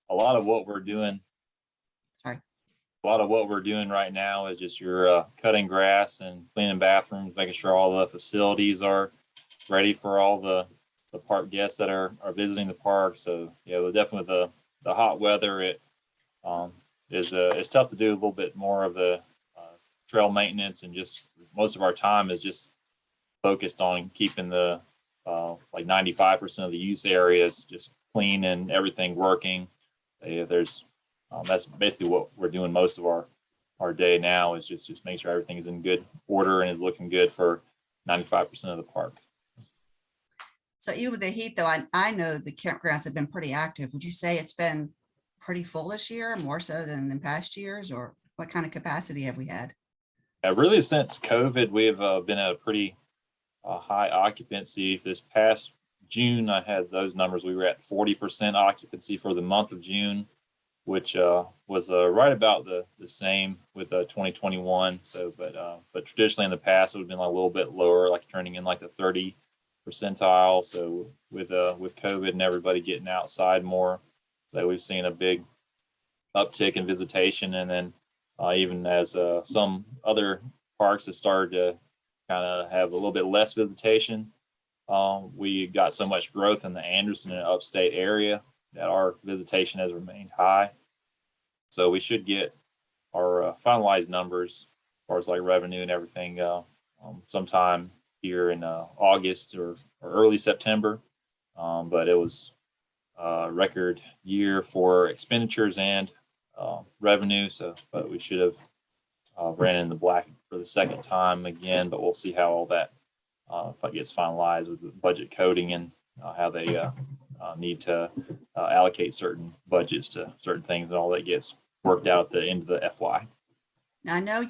a lot of what we're doing. Sorry. A lot of what we're doing right now is just your cutting grass and cleaning bathrooms, making sure all the facilities are ready for all the park guests that are visiting the park. So yeah, definitely the hot weather, it's tough to do a little bit more of the trail maintenance, and just most of our time is just focused on keeping the like 95% of the use areas just clean and everything working. That's basically what we're doing most of our day now, is just make sure everything is in good order and is looking good for 95% of the park. So even with the heat, though, I know the campgrounds have been pretty active. Would you say it's been pretty full this year, more so than in past years, or what kind of capacity have we had? Really, since COVID, we have been at a pretty high occupancy. This past June, I had those numbers. We were at 40% occupancy for the month of June, which was right about the same with 2021. So, but traditionally in the past, it would have been a little bit lower, like turning in like the 30 percentile. So with COVID and everybody getting outside more, that we've seen a big uptick in visitation. And then even as some other parks have started to kind of have a little bit less visitation, we got so much growth in the Anderson and upstate area that our visitation has remained high. So we should get our finalized numbers as far as like revenue and everything sometime here in August or early September. But it was a record year for expenditures and revenue. So, but we should have ran in the black for the second time again, but we'll see how all that if it gets finalized with the budget coding and how they need to allocate certain budgets to certain things, and all that gets worked out at the end of the FY. Now, I know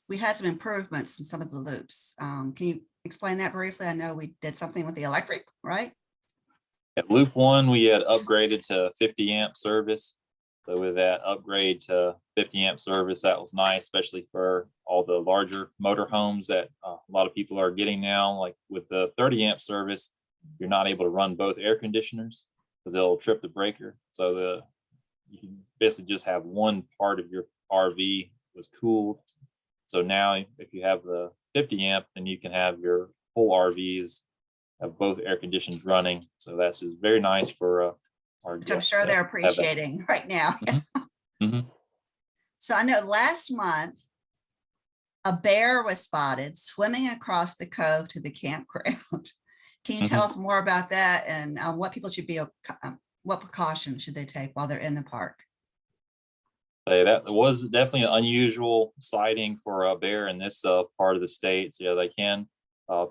we had some improvements in some of the loops. Can you explain that briefly? I know we did something with the electric, right? At Loop 1, we had upgraded to 50 amp service. So with that upgrade to 50 amp service, that was nice, especially for all the larger motorhomes that a lot of people are getting now. Like with the 30 amp service, you're not able to run both air conditioners because they'll trip the breaker. So you can basically just have one part of your RV was cooled. So now if you have the 50 amp, then you can have your whole RVs have both air conditions running. So that's just very nice for our which I'm sure they're appreciating right now. Mm-hmm. Mm-hmm. So I know last month a bear was spotted swimming across the cove to the campground. Can you tell us more about that, and what people should be, what precautions should they take while they're in the park? That was definitely an unusual sighting for a bear in this part of the state. So yeah, they can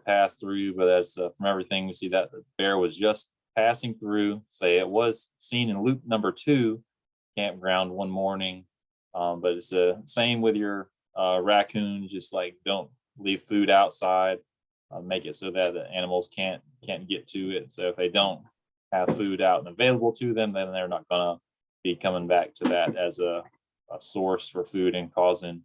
pass through, but that's from everything we see that the bear was just passing through. Say it was seen in loop number 2 campground one morning, but it's the same with your raccoons. Just like don't leave food outside, make it so that the animals can't get to it. So if they don't have food out and available to them, then they're not gonna be coming back to that as a source for food and causing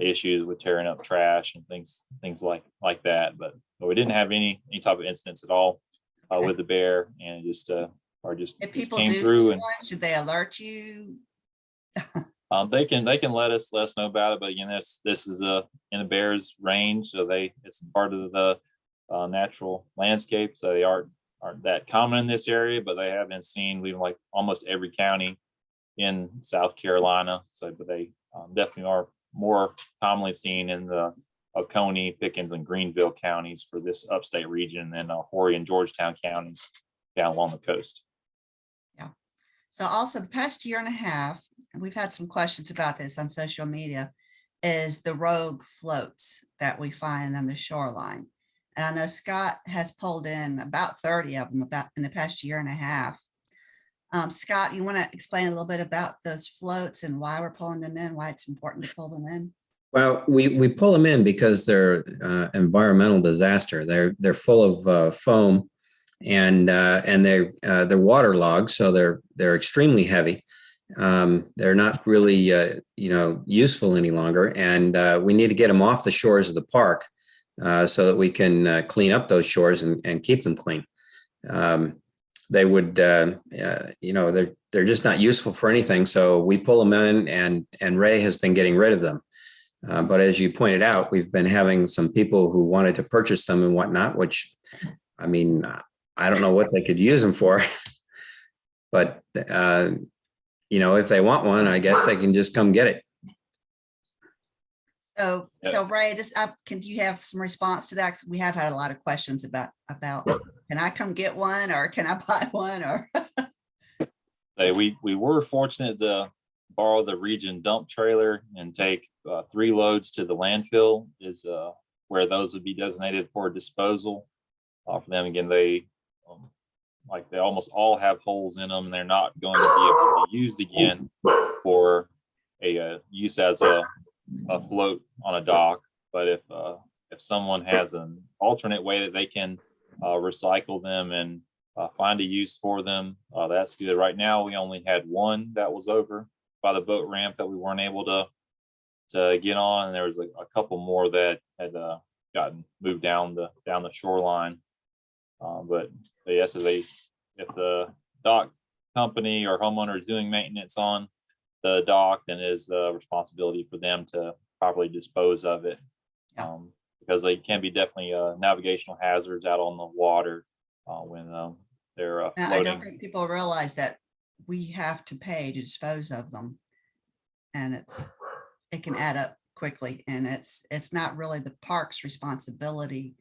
issues with tearing up trash and things like that. But we didn't have any type of incidents at all with the bear, and just If people came do through. And should they alert you? They can let us know about it. But again, this is in the bear's range, so it's part of the natural landscape. So they aren't that common in this area, but they have been seen in like almost every county in South Carolina. So, but they definitely are more commonly seen in the Oconee, Pickens, and Greenville counties for this upstate region, and Horry and Georgetown counties down along the coast. Yeah. So also the past year and a half, and we've had some questions about this on social media, is the rogue floats that we find on the shoreline. And I know Scott has pulled in about 30 of them in the past year and a half. Scott, you want to explain a little bit about those floats and why we're pulling them in, why it's important to pull them in? Well, we pull them in because they're environmental disaster. They're full of foam, and they're waterlogged, so they're extremely heavy. They're not really useful any longer, and we need to get them off the shores of the park so that we can clean up those shores and keep them clean. they would, they're just not useful for anything. So we pull them in, and Ray has been getting rid of them. But as you pointed out, we've been having some people who wanted to purchase them and whatnot, which, I mean, I don't know what they could use them for. But, if they want one, I guess they can just come get it. So, Yeah. so Ray, do you have some response to that? 'Cause we have had a lot of questions about, can I come get one, or can I buy one, or? We were fortunate to borrow the region dump trailer and take 3 loads to the landfill, is where those would be designated for disposal. For them, again, they almost all have holes in them, and they're not going to be able to be used again for a use as a float on a dock. But if someone has an alternate way that they can recycle them and find a use for them, that's good. Right now, we only had one that was over by the boat ramp that we weren't able to get on, and there was a couple more that had gotten moved down the shoreline. But yes, if the dock company or homeowner is doing maintenance on the dock, then it is the responsibility for them to properly dispose of it. Yeah. Because they can be definitely navigational hazards out on the water when they're I floating. don't think people realize that we have to pay to dispose of them. And it can add up quickly, and it's not really the park's responsibility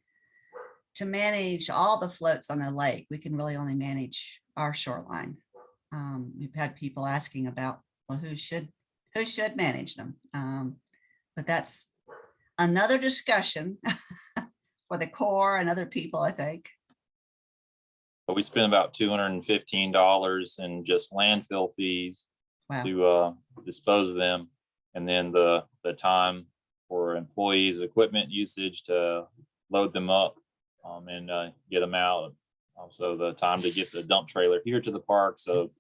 to manage all the floats on the lake. We can really only manage our shoreline. We've had people asking about, well, who should manage them? But that's another discussion for the Corps and other people, I think. But we spent about $215 in just landfill fees Wow. to dispose of them, and then the time for employees, equipment usage to load them up and get them out. So the time to get the dump trailer here to the park. So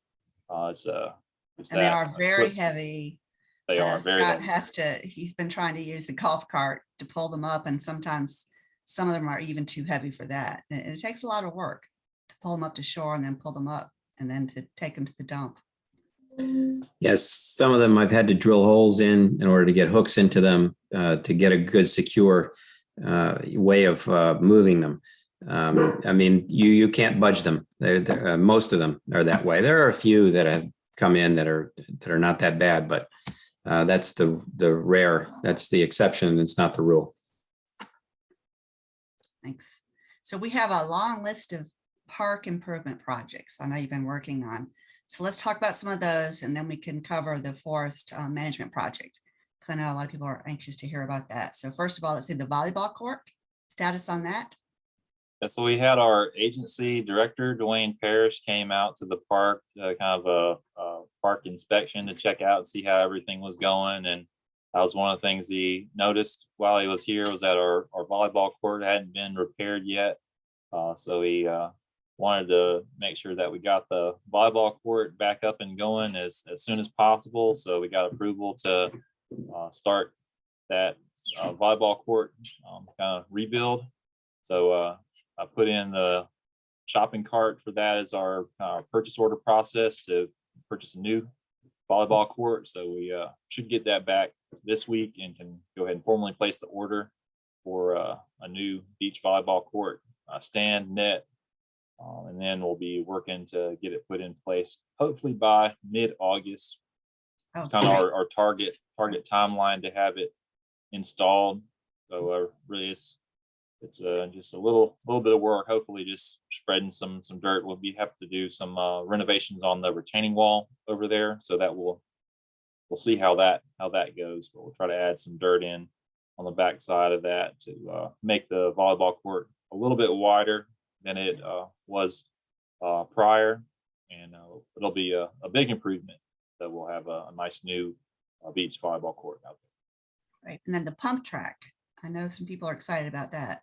it's And they are very heavy. They are very Scott heavy. he's been trying to use the golf cart to pull them up, and sometimes some of them are even too heavy for that. And it takes a lot of work to pull them up to shore and then pull them up and then to take them to the dump. Yes, some of them I've had to drill holes in order to get hooks into them to get a good secure way of moving them. I mean, you can't budge them. Most of them are that way. There are a few that have come in that are not that bad, but that's the rare. That's the exception. It's not the rule. Thanks. So we have a long list of park improvement projects I know you've been working on. So let's talk about some of those, and then we can cover the forest management project, because I know a lot of people are anxious to hear about that. So first of all, let's see the volleyball court status on that. So we had our agency director, Dwayne Parrish, came out to the park, kind of a park inspection to check out and see how everything was going. And that was one of the things he noticed while he was here, was that our volleyball court hadn't been repaired yet. So he wanted to make sure that we got the volleyball court back up and going as soon as possible. So we got approval to start that volleyball court kind of rebuild. So I put in the shopping cart for that as our purchase order process to purchase a new volleyball court. So we should get that back this week and can go ahead and formally place the order for a new beach volleyball court, stand, net, and then we'll be working to get it put in place hopefully by mid-August. It's kind of our target timeline to have it installed. So really it's just a little bit of work, hopefully just spreading some dirt. We'll have to do some renovations on the retaining wall over there, so that we'll see how that goes, but we'll try to add some dirt in on the back side of that to make the volleyball court a little bit wider than it was prior, and it'll be a big improvement. That we'll have a nice new beach volleyball court out there. Right, and then the pump track. I know some people are excited about that.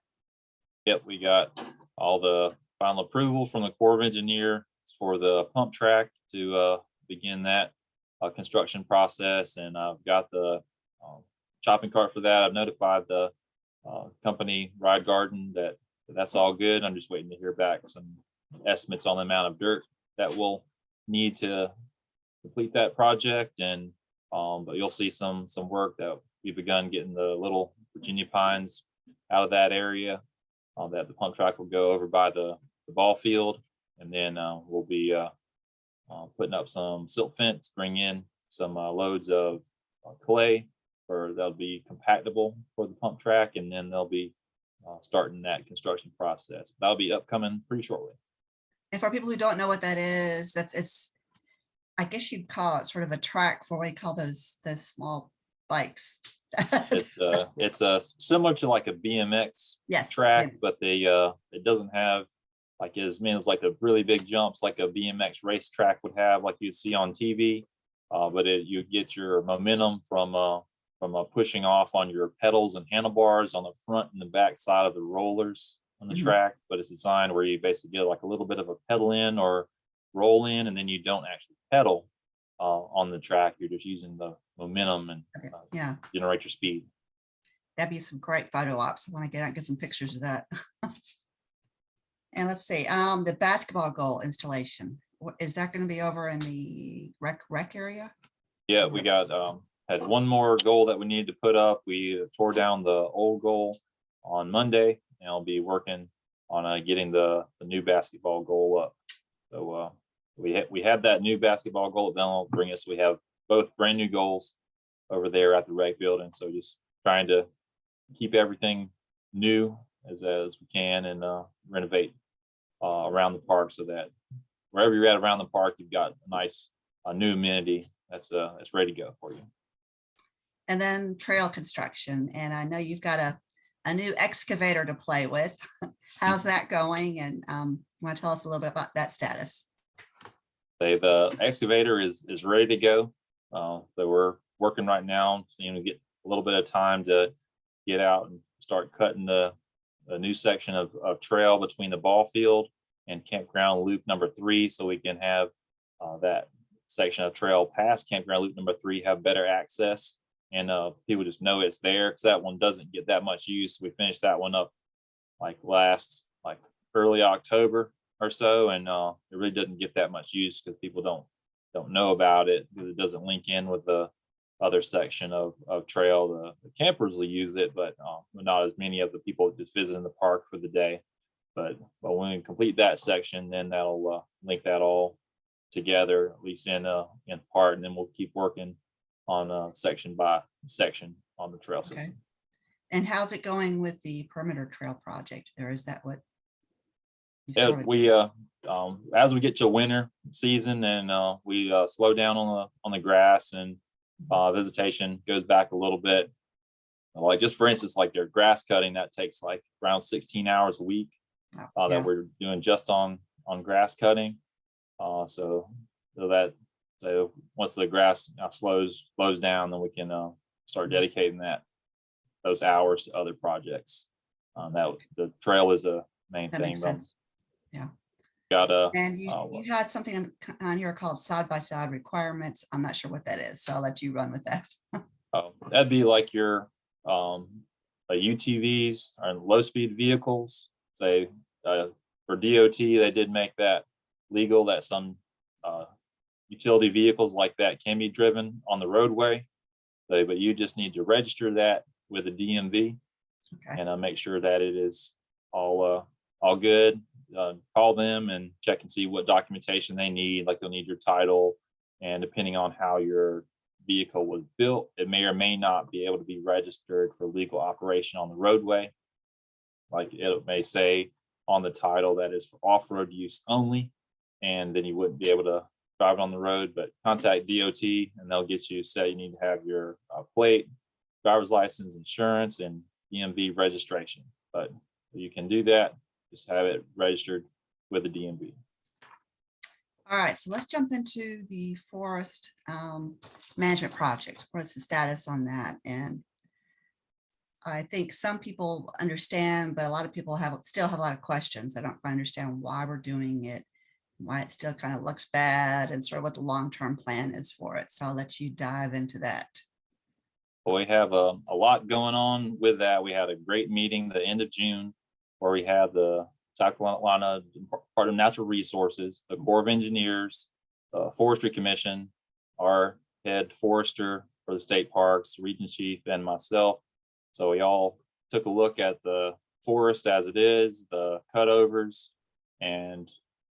Yep, we got all the final approval from the Corps of Engineers for the pump track to begin that construction process, and I've got the shopping cart for that. I've notified the company Ride Garden that that's all good. I'm just waiting to hear back some estimates on the amount of dirt that we'll need to complete that project. And but you'll see some work that we've begun getting the little Virginia pines out of that area, that the pump track will go over by the ball field. And then we'll be putting up some silt fence, bring in some loads of clay that'll be compactable for the pump track, and then they'll be starting that construction process. That'll be upcoming pretty shortly. And for people who don't know what that is, I guess you'd call it sort of a track for what you call those small bikes. It's similar to like a BMX Yes, track, yeah. but it doesn't have like as many as like the really big jumps like a BMX race track would have, like you'd see on TV. But you get your momentum from pushing off on your pedals and handlebars on the front and the back side of the rollers on the Mhm. track. But it's designed where you basically get like a little bit of a pedal in or roll in, and then you don't actually pedal on the track. You're just using the momentum and Okay, yeah, generate your speed. that'd be some great photo ops. I want to get out and get some pictures of that. And let's see, the basketball goal installation. Is that going to be over in the rec area? Yeah, we got had one more goal that we needed to put up. We tore down the old goal on Monday, and I'll be working on getting the new basketball goal up. So we had that new basketball goal. Then will bring us. We have both brand new goals over there at the rec building. So just trying to keep everything new as we can, and renovate around the park so that wherever you're at around the park, you've got a nice new amenity that's ready to go for you. And then trail construction. And I know you've got a new excavator to play with. How's that going? And want to tell us a little bit about that status? The excavator is ready to go. So we're working right now, seeing to get a little bit of time to get out and start cutting the new section of trail between the ball field and campground loop number 3, so we can have that section of trail past campground loop number 3 have better access, and people just know it's there, because that one doesn't get that much use. We finished that one up like early October or so, and it really doesn't get that much use because people don't know about it, because it doesn't link in with the other section of trail. The campers will use it, but not as many of the people just visiting the park for the day. But when we complete that section, then that'll link that all together, at least in part, and then we'll keep working on section by section on the trail system. Okay. And how's it going with the perimeter trail project? Or is that what? you Yeah, started? we as we get to winter season, and we slow down on the grass, and visitation goes back a little bit. Like just for instance, like their grass cutting, that takes like around 16 hours a week Yeah. that we're doing just on grass cutting. So once the grass slows down, then we can start dedicating those hours to other projects. That the trail is a main That thing. makes sense. Yeah. Got And you had something on here called side-by-side requirements. I'm not sure what that is, so I'll let you run with that. that'd be like your UTVs or low-speed vehicles. Say for DOT, they did make that legal, that some utility vehicles like that can be driven on the roadway. But you just need to register that with the DMV, Okay. and make sure that it is all good. Call them and check and see what documentation they need. Like they'll need your title, and depending on how your vehicle was built, it may or may not be able to be registered for legal operation on the roadway. Like it may say on the title that is for off-road use only, and then you wouldn't be able to drive it on the road. But contact DOT and they'll get you set. You need to have your plate, driver's license, insurance, and DMV registration. But you can do that. Just have it registered with the DMV. All right, so let's jump into the forest management project. What's the status on that? And I think some people understand, but a lot of people still have a lot of questions. I don't quite understand why we're doing it, why it still kind of looks bad, and sort of what the long-term plan is for it. So I'll let you dive into that. Well, we have a lot going on with that. We had a great meeting the end of June where we had the South Carolina Department of Natural Resources, the Corps of Engineers, the Forestry Commission, our head forester for the state parks, region chief, and myself. So we all took a look at the forest as it is, the cutovers, and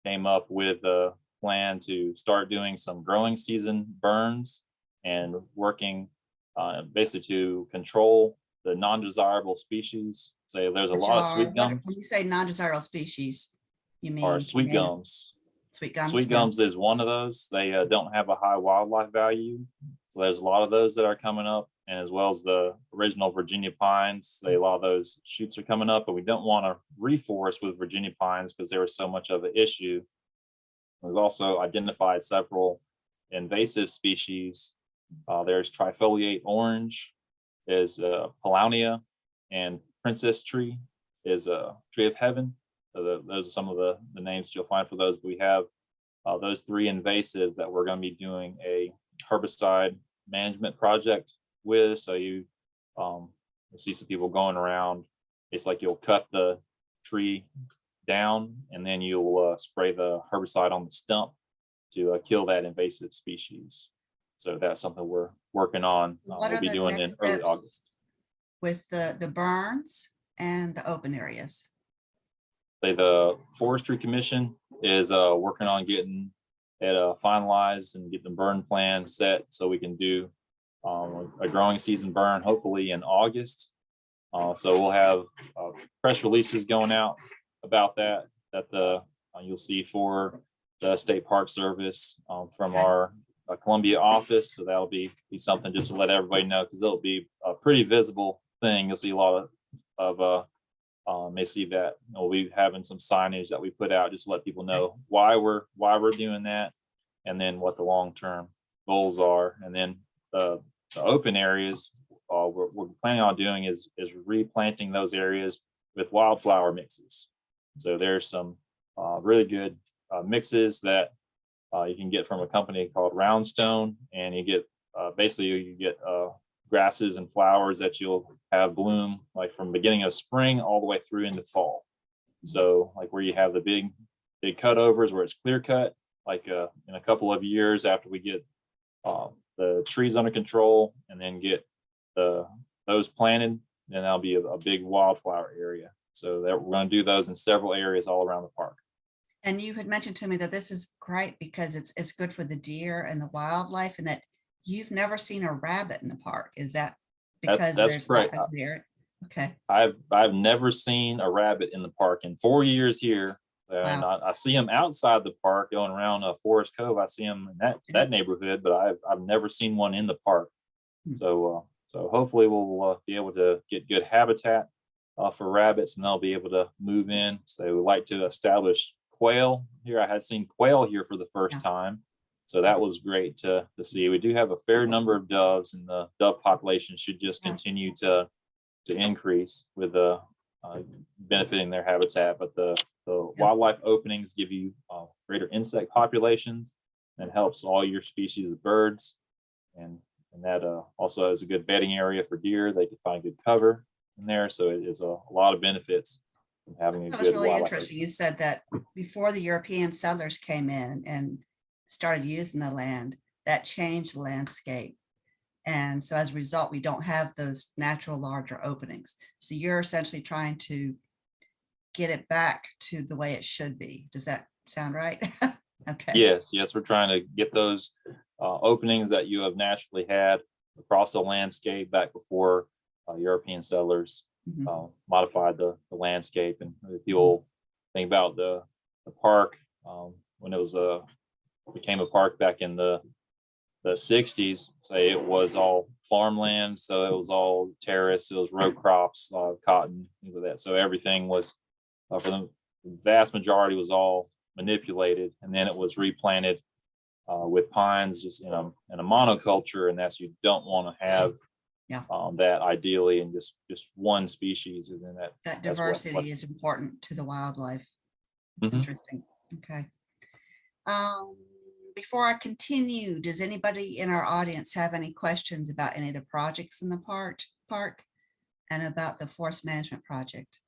came up with a plan to start doing some growing season burns and working basically to control the non-desirable species. Say there's a lot of sweet gums. When you say non-desirable species, you mean? Or sweet gums. Sweet gums. Sweet gums is one of those. They don't have a high wildlife value. So there's a lot of those that are coming up, and as well as the original Virginia pines. A lot of those shoots are coming up, but we don't want to reforest with Virginia pines because they were so much of an issue. There's also identified several invasive species. There's trifoliate orange, is Paulownia, and princess tree is a tree of heaven. So those are some of the names you'll find for those. But we have those 3 invasive that we're going to be doing a herbicide management project with. So you see some people going around. It's like you'll cut the tree down and then you'll spray the herbicide on the stump to kill that invasive species. So that's something we're working on. We'll be doing in early August. With the burns and the open areas. The Forestry Commission is working on getting it finalized and get the burn plan set so we can do a growing season burn hopefully in August. So we'll have press releases going out about that you'll see for the State Park Service from our Columbia office. So that'll be something just to let everybody know, because it'll be a pretty visible thing. You'll see a lot of may see that we'll be having some signage that we put out just to let people know why we're doing that, and then what the long-term goals are. And then the open areas we're planning on doing is replanting those areas with wildflower mixes. So there's some really good mixes that you can get from a company called Roundstone, and you get grasses and flowers that you'll have bloom like from beginning of spring all the way through into fall. So like where you have the big cutovers where it's clear cut, like in a couple of years after we get the trees under control and then get those planted, then that'll be a big wildflower area. So that we're going to do those in several areas all around the park. And you had mentioned to me that this is great because it's good for the deer and the wildlife, and that you've never seen a rabbit in the park. Is that because that's right? Okay. I've never seen a rabbit in the park in 4 years here, and Wow. I see them outside the park going around Forest Cove. I see them in that neighborhood, but I've never seen one in the park. So hopefully we'll be able to get good habitat for rabbits, and they'll be able to move in. So we like to establish quail here. I had seen quail here for the first time. So that was great to see. We do have a fair number of doves, and the dove population should just continue to increase with benefiting their habitat. But the wildlife openings give you greater insect populations and helps all your species of birds. And that also is a good bedding area for deer. They can find good cover in there. So it is a lot of benefits from having a That good was really wildlife. interesting. You said that before the European settlers came in and started using the land, that changed the landscape. And so as a result, we don't have those natural larger openings. So you're essentially trying to get it back to the way it should be. Does that sound right? Okay. Yes, we're trying to get those openings that you have naturally had across the landscape back before European settlers modified the landscape. And people think about the park when it was became a park back in the 60s. Say it was all farmland, so it was all terrace, it was row crops, cotton, things like that. So everything was for the vast majority was all manipulated, and then it was replanted with pines just in a monoculture, and that's you don't want to have that ideally in just one species. And then that diversity is important to the wildlife. It's interesting. Okay. Before I continue, does anybody in our audience have any questions about any of the projects in the park and about the forest management project?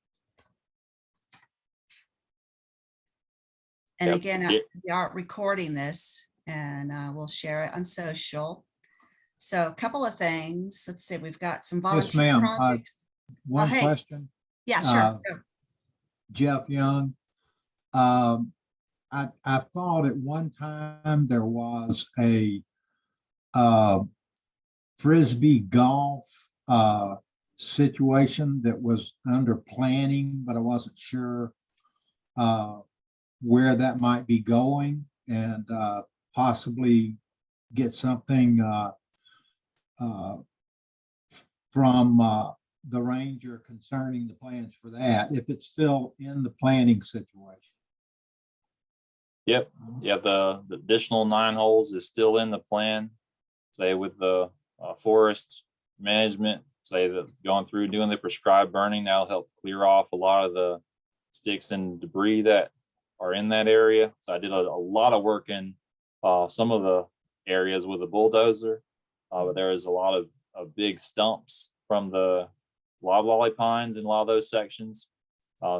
And Yep. again, Yeah. we are recording this and we'll share it on social. So a couple of things. Let's see, we've got some Yes, volunteer ma'am. projects. One hey. question, Yeah, sure. Go. Jeff Young. I thought at one time there was a Frisbee golf situation that was under planning, but I wasn't sure where that might be going, and possibly get something from the ranger concerning the plans for that, if it's still in the planning situation. Yep. Yeah. The additional 9 holes is still in the plan. Say with the forest management, say that going through doing the prescribed burning, that'll help clear off a lot of the sticks and debris that are in that area. So I did a lot of work in some of the areas with a bulldozer, but there is a lot of big stumps from the loblolly pines in a lot of those sections.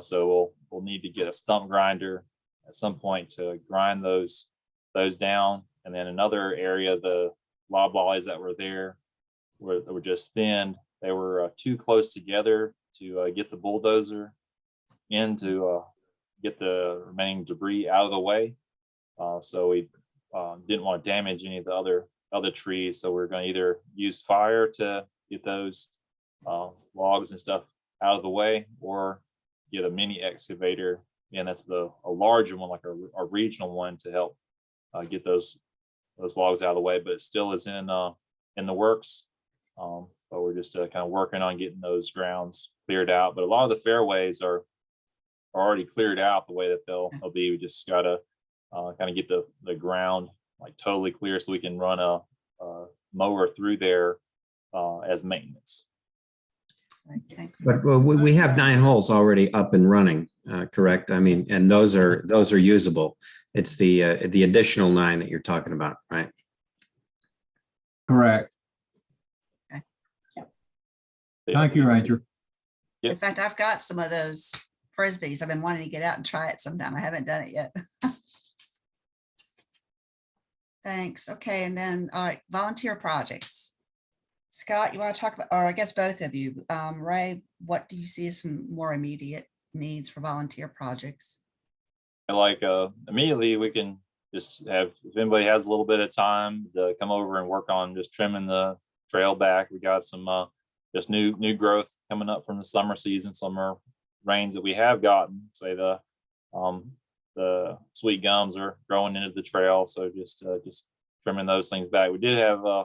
So we'll need to get a stump grinder at some point to grind those down. And then another area, the loblollies that were there were just thinned. They were too close together to get the bulldozer in to get the remaining debris out of the way. So we didn't want to damage any of the other trees. So we're going to either use fire to get those logs and stuff out of the way, or get a mini excavator. And that's a larger one, like a regional one, to help get those logs out of the way. But it still is in the works. But we're just kind of working on getting those grounds cleared out. But a lot of the fairways are already cleared out the way that they'll be. We just gotta kind of get the ground like totally clear so we can run a mower through there as maintenance. Right, thanks. But we have 9 holes already up and running, correct? I mean, and those are usable. It's the additional 9 that you're talking about, right? Correct. Okay. Thank you, Ranger. Yep. In fact, I've got some of those Frisbees. I've been wanting to get out and try it sometime. I haven't done it yet. Thanks. Okay, and then, all right, volunteer projects. Scott, you want to talk about, or I guess both of you, Ray, what do you see as some more immediate needs for volunteer projects? Like immediately we can just have, if anybody has a little bit of time, to come over and work on just trimming the trail back. We got some just new growth coming up from the summer season, summer rains that we have gotten. Say the sweet gums are growing into the trail, so just trimming those things back. We did have a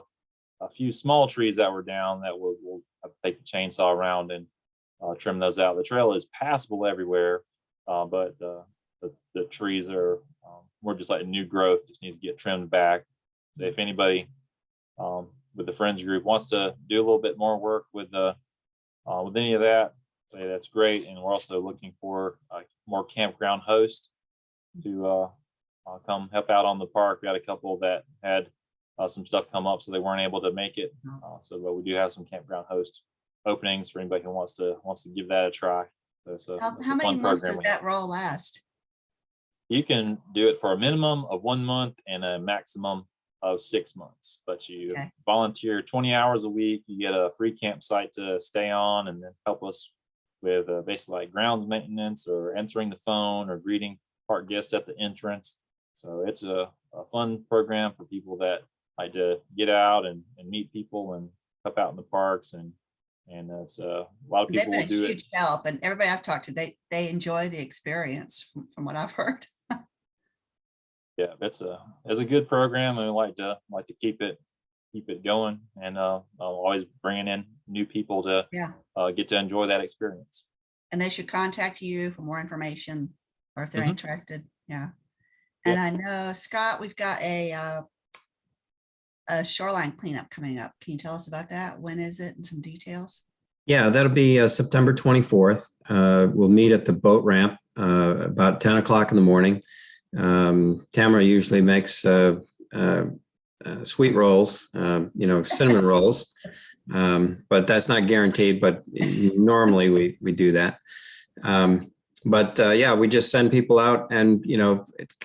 few small trees that were down that we'll have to take the chainsaw around and trim those out. The trail is passable everywhere, but the trees are more just like new growth, just needs to get trimmed back. So if anybody with the Friends group wants to do a little bit more work with any of that, say that's great. And we're also looking for more Campground Hosts to come help out on the park. We had a couple that had some stuff come up, so they weren't able to make it. But we do have some Campground Host openings for anybody who wants to give that a try. So How many months does that role last? You can do it for a minimum of 1 month and a maximum of 6 months. But you volunteer 20 hours a week. You get a free campsite to stay on, and then help us with basically like grounds maintenance or answering the phone or greeting park guests at the entrance. So it's a fun program for people that like to get out and meet people and help out in the parks, and it's a lot of people will do it. Huge help, and everybody I've talked to, they enjoy the experience from what I've heard. Yeah, it's a good program, and we like to keep it going, and always bringing in new people to get to enjoy that experience. And they should contact you for more information, or if they're interested. Yeah. And I know, Scott, we've got a shoreline cleanup coming up. Can you tell us about that? When is it, and some details? Yeah, that'll be September 24th. We'll meet at the boat ramp about 10 o'clock in the morning. Tamara usually makes sweet rolls, cinnamon rolls, but that's not guaranteed, but normally we do that. But yeah, we just send people out, and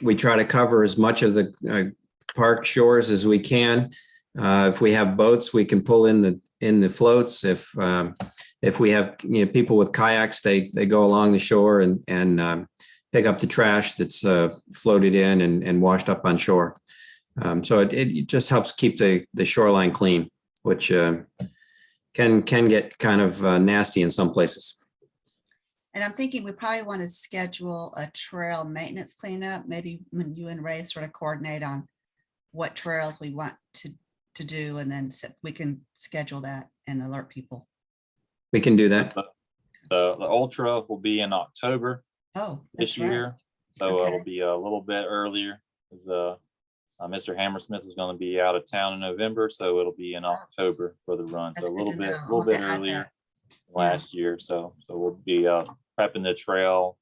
we try to cover as much of the park shores as we can. If we have boats, we can pull in the floats. If we have people with kayaks, they go along the shore and pick up the trash that's floated in and washed up on shore. So it just helps keep the shoreline clean, which can get kind of nasty in some places. And I'm thinking we probably want to schedule a trail maintenance cleanup. Maybe when you and Ray sort of coordinate on what trails we want to do, and then we can schedule that and alert people. We can do that. The ultra will be in October that's this right. year, so Okay. it'll be a little bit earlier, because Mr. Hammersmith is going to be out of town in November, so it'll be in October for the run. That's So a good little to bit, know. I'll have to add earlier that. last year. So we'll be prepping the trail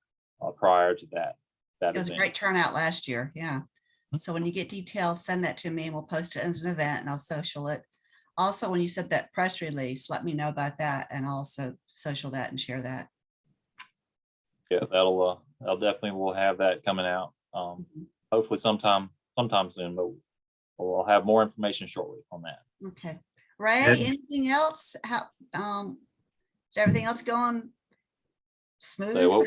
prior to that It was a event. great turnout last year. Yeah. So when you get details, send that to me and we'll post it as an event and I'll social it. Also, when you said that press release, let me know about that and I'll also social that and share that. Yeah, that'll definitely, we'll have that coming out. Hopefully sometime soon, but we'll have more information shortly on that. Okay. Ray, anything else? How, is everything else going smooth? So,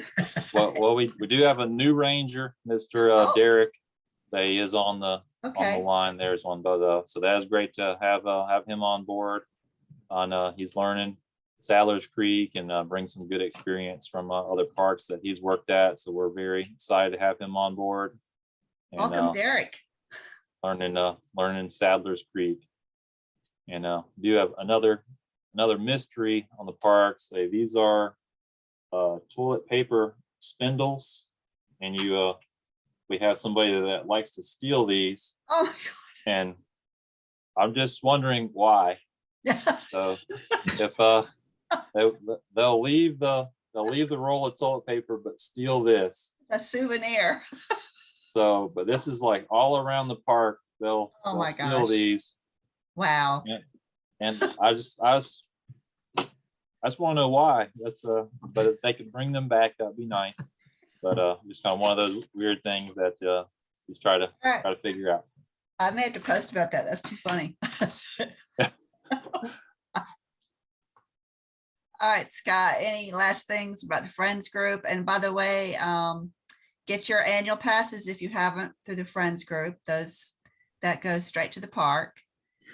well, we do have a new ranger, Mr. Oh. Derek. He is on the Okay. line. There's one, but so that is great to have him on board. He's learning Sadlers Creek and bring some good experience from other parks that he's worked at. So we're very excited to have him on board. And, Welcome, Derek. learning Sadlers Creek. And do have another mystery on the park. So these are toilet paper spindles, and we have somebody that likes to steal these, Oh and I'm just wondering why. my God. So if they'll leave the roll of toilet paper but steal this. A souvenir. So, but this is like all around the park. They'll my steal gosh. these. Wow. And I just want to know why. That's but if they could bring them back, that'd be nice. But just kind of one of those weird things that just try to figure out. I may have to post about that. That's too funny. All right, Scott, any last things about the Friends group? And by the way, get your annual passes if you haven't through the Friends group. Those that goes straight to the park.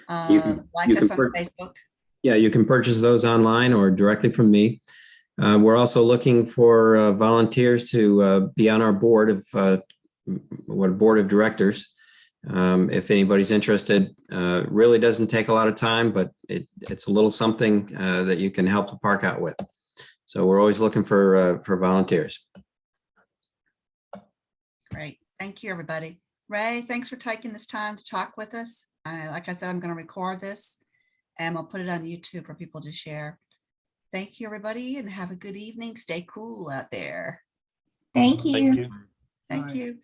Like us on Facebook. Yeah, you can purchase those online or directly from me. We're also looking for volunteers to be on our board of directors. If anybody's interested, really doesn't take a lot of time, but it's a little something that you can help the park out with. So we're always looking for volunteers. Great. Thank you, everybody. Ray, thanks for taking this time to talk with us. Like I said, I'm going to record this and we'll put it on YouTube for people to share. Thank you, everybody, and have a good evening. Stay cool out there. Thank you. Thank you. Thank Bye. you.